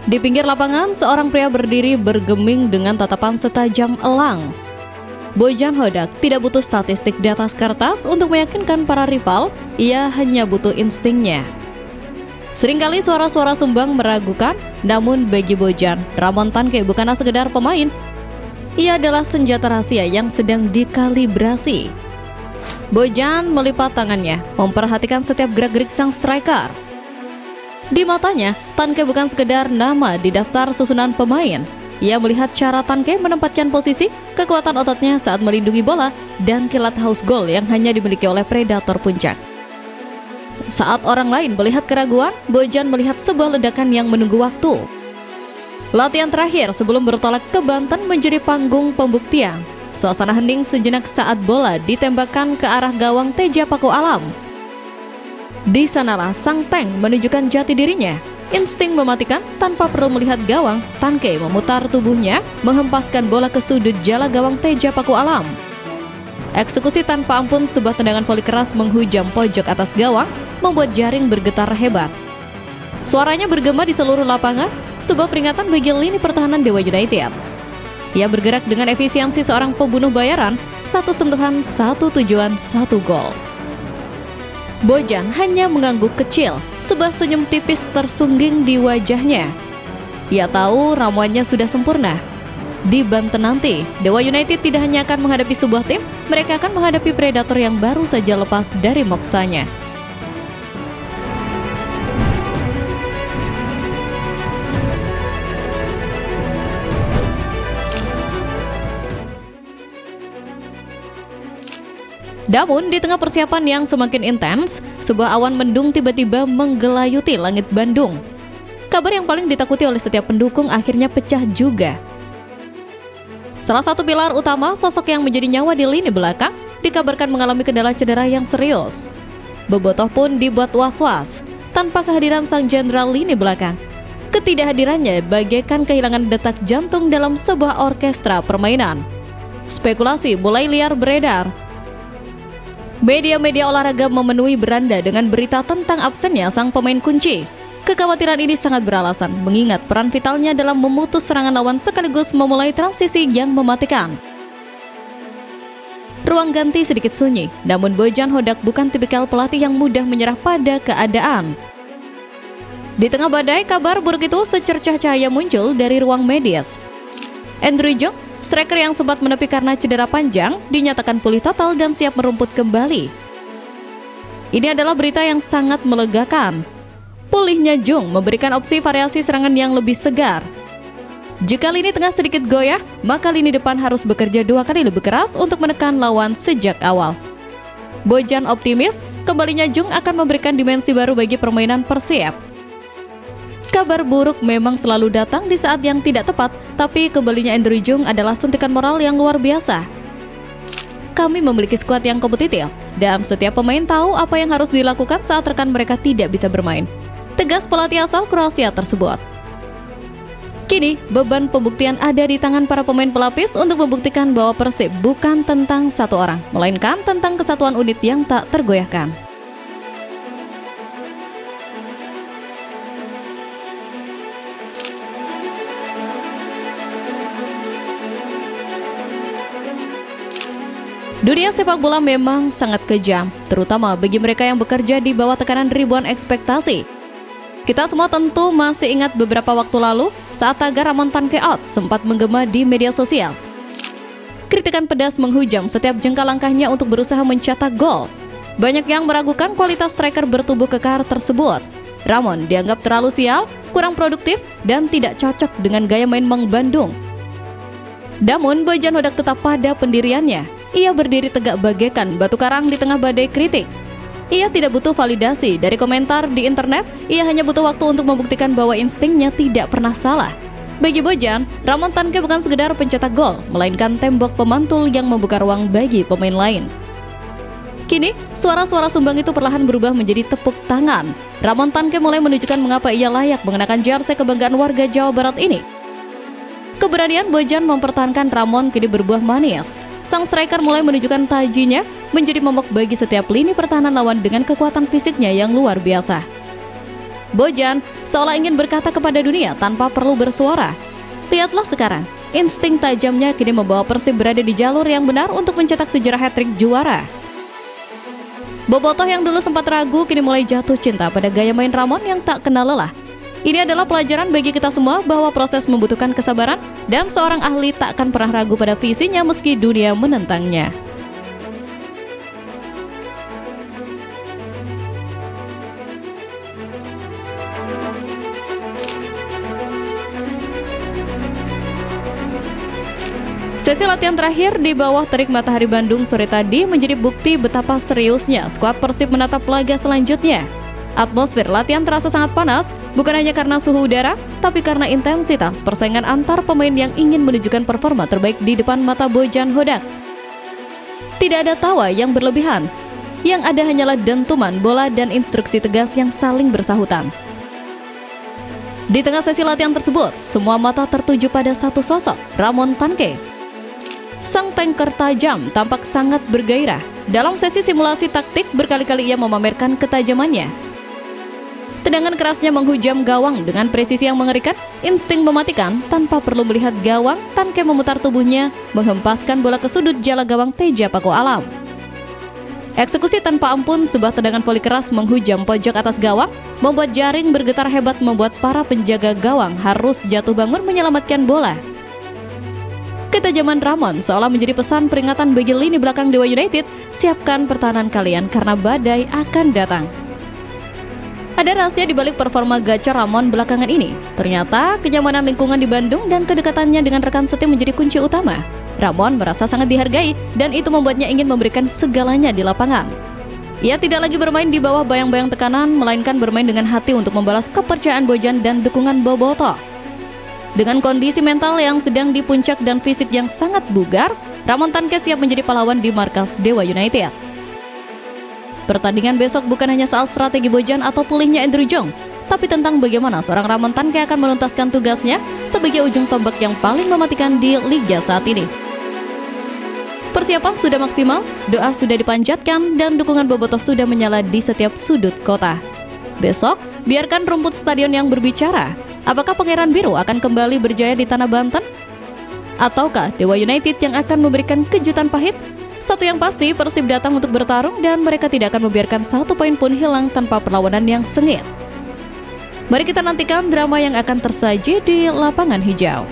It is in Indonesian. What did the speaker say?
Di pinggir lapangan, seorang pria berdiri bergeming dengan tatapan setajam elang. Bojan Hodak tidak butuh statistik di atas kertas untuk meyakinkan para rival, ia hanya butuh instingnya. Seringkali suara-suara sumbang meragukan, namun bagi Bojan, Ramon Tanke bukanlah sekedar pemain. Ia adalah senjata rahasia yang sedang dikalibrasi. Bojan melipat tangannya, memperhatikan setiap gerak-gerik sang striker. Di matanya, Tanke bukan sekedar nama di daftar susunan pemain. Ia melihat cara Tanke menempatkan posisi, kekuatan ototnya saat melindungi bola, dan kilat haus gol yang hanya dimiliki oleh predator puncak. Saat orang lain melihat keraguan, Bojan melihat sebuah ledakan yang menunggu waktu. Latihan terakhir sebelum bertolak ke Banten menjadi panggung pembuktian. Suasana hening sejenak saat bola ditembakkan ke arah gawang Teja Paku Alam. Di sanalah sang tank menunjukkan jati dirinya. Insting mematikan tanpa perlu melihat gawang, Tanke memutar tubuhnya, menghempaskan bola ke sudut jala gawang Teja Paku Alam. Eksekusi tanpa ampun, sebuah tendangan voli keras menghujam pojok atas gawang, membuat jaring bergetar hebat. Suaranya bergema di seluruh lapangan, sebuah peringatan bagi lini pertahanan Dewa United. Ia bergerak dengan efisiensi seorang pembunuh bayaran, satu sentuhan, satu tujuan, satu gol. Bojan hanya mengangguk kecil, sebuah senyum tipis tersungging di wajahnya. Ia tahu ramuannya sudah sempurna. Di Banten nanti, Dewa United tidak hanya akan menghadapi sebuah tim, mereka akan menghadapi predator yang baru saja lepas dari moksanya. Namun, di tengah persiapan yang semakin intens, sebuah awan mendung tiba-tiba menggelayuti langit Bandung. Kabar yang paling ditakuti oleh setiap pendukung akhirnya pecah juga. Salah satu pilar utama, sosok yang menjadi nyawa di lini belakang, dikabarkan mengalami kendala cedera yang serius. Bobotoh pun dibuat was-was, tanpa kehadiran sang jenderal lini belakang. Ketidakhadirannya bagaikan kehilangan detak jantung dalam sebuah orkestra permainan. Spekulasi mulai liar beredar. Media-media olahraga memenuhi beranda dengan berita tentang absennya sang pemain kunci. Kekhawatiran ini sangat beralasan, mengingat peran vitalnya dalam memutus serangan lawan sekaligus memulai transisi yang mematikan. Ruang ganti sedikit sunyi, namun Bojan Hodak bukan tipikal pelatih yang mudah menyerah pada keadaan. Di tengah badai, kabar buruk itu secercah cahaya muncul dari ruang medis. Andrew Jung, striker yang sempat menepi karena cedera panjang, dinyatakan pulih total dan siap merumput kembali. Ini adalah berita yang sangat melegakan. Pulihnya Jung memberikan opsi variasi serangan yang lebih segar. Jika lini tengah sedikit goyah, maka lini depan harus bekerja 2 kali lebih keras untuk menekan lawan sejak awal. Bojan optimis, kembalinya Jung akan memberikan dimensi baru bagi permainan Persib. Kabar buruk memang selalu datang di saat yang tidak tepat, tapi kembalinya Andrew Jung adalah suntikan moral yang luar biasa. Kami memiliki skuad yang kompetitif, dan setiap pemain tahu apa yang harus dilakukan saat rekan mereka tidak bisa bermain. Tegas pelatih asal Kroasia tersebut. Kini, beban pembuktian ada di tangan para pemain pelapis untuk membuktikan bahwa Persib bukan tentang satu orang, melainkan tentang kesatuan unit yang tak tergoyahkan. Dunia sepak bola memang sangat kejam, terutama bagi mereka yang bekerja di bawah tekanan ribuan ekspektasi. Kita semua tentu masih ingat beberapa waktu lalu saat tagar Ramon Tanke out sempat menggema di media sosial. Kritikan pedas menghujam setiap jengkal langkahnya untuk berusaha mencetak gol. Banyak yang meragukan kualitas striker bertubuh kekar tersebut. Ramon dianggap terlalu sial, kurang produktif, dan tidak cocok dengan gaya main Mang Bandung. Namun, Bojan Hodak tetap pada pendiriannya. Ia berdiri tegak bagaikan batu karang di tengah badai kritik. Ia tidak butuh validasi dari komentar di internet, ia hanya butuh waktu untuk membuktikan bahwa instingnya tidak pernah salah. Bagi Bojan, Ramon Tanke bukan sekedar pencetak gol, melainkan tembok pemantul yang membuka ruang bagi pemain lain. Kini, suara-suara sumbang itu perlahan berubah menjadi tepuk tangan. Ramon Tanke mulai menunjukkan mengapa ia layak mengenakan jersey kebanggaan warga Jawa Barat ini. Keberanian Bojan mempertahankan Ramon kini berbuah manis. Sang striker mulai menunjukkan tajinya menjadi momok bagi setiap lini pertahanan lawan dengan kekuatan fisiknya yang luar biasa. Bojan seolah ingin berkata kepada dunia tanpa perlu bersuara. Lihatlah sekarang, insting tajamnya kini membawa Persib berada di jalur yang benar untuk mencetak sejarah hat-trick juara. Bobotoh yang dulu sempat ragu kini mulai jatuh cinta pada gaya main Ramon yang tak kenal lelah. Ini adalah pelajaran bagi kita semua bahwa proses membutuhkan kesabaran dan seorang ahli tak akan pernah ragu pada visinya meski dunia menentangnya. Sesi latihan terakhir di bawah terik matahari Bandung sore tadi menjadi bukti betapa seriusnya skuad Persib menatap laga selanjutnya. Atmosfer latihan terasa sangat panas, bukan hanya karena suhu udara, tapi karena intensitas persaingan antar pemain yang ingin menunjukkan performa terbaik di depan mata Bojan Hodak. Tidak ada tawa yang berlebihan, yang ada hanyalah dentuman bola dan instruksi tegas yang saling bersahutan. Di tengah sesi latihan tersebut, semua mata tertuju pada satu sosok, Ramon Tanque. Sang tanker tajam tampak sangat bergairah. Dalam sesi simulasi taktik, berkali-kali ia memamerkan ketajamannya. Tendangan kerasnya menghujam gawang dengan presisi yang mengerikan, insting mematikan tanpa perlu melihat gawang, Tanque memutar tubuhnya, menghempaskan bola ke sudut jala gawang Teja Paku Alam. Eksekusi tanpa ampun, sebuah tendangan voli keras menghujam pojok atas gawang, membuat jaring bergetar hebat membuat para penjaga gawang harus jatuh bangun menyelamatkan bola. Ketajaman Ramon seolah menjadi pesan peringatan bagi lini belakang Dewa United, siapkan pertahanan kalian karena badai akan datang. Ada rahasia di balik performa gacor Ramon belakangan ini. Ternyata kenyamanan lingkungan di Bandung dan kedekatannya dengan rekan setim menjadi kunci utama. Ramon merasa sangat dihargai dan itu membuatnya ingin memberikan segalanya di lapangan. Ia tidak lagi bermain di bawah bayang-bayang tekanan, melainkan bermain dengan hati untuk membalas kepercayaan Bojan dan dukungan Bobotoh. Dengan kondisi mental yang sedang di puncak dan fisik yang sangat bugar, Ramon Tanque siap menjadi pahlawan di markas Dewa United. Pertandingan besok bukan hanya soal strategi Bojan atau pulihnya Andrew Jong, tapi tentang bagaimana seorang Ramon Tanque akan menuntaskan tugasnya sebagai ujung tombak yang paling mematikan di liga saat ini. Persiapan sudah maksimal, doa sudah dipanjatkan, dan dukungan Bobotoh sudah menyala di setiap sudut kota. Besok, biarkan rumput stadion yang berbicara. Apakah Pangeran Biru akan kembali berjaya di tanah Banten? Ataukah Dewa United yang akan memberikan kejutan pahit? Satu yang pasti, Persib datang untuk bertarung dan mereka tidak akan membiarkan satu poin pun hilang tanpa perlawanan yang sengit. Mari kita nantikan drama yang akan tersaji di lapangan hijau.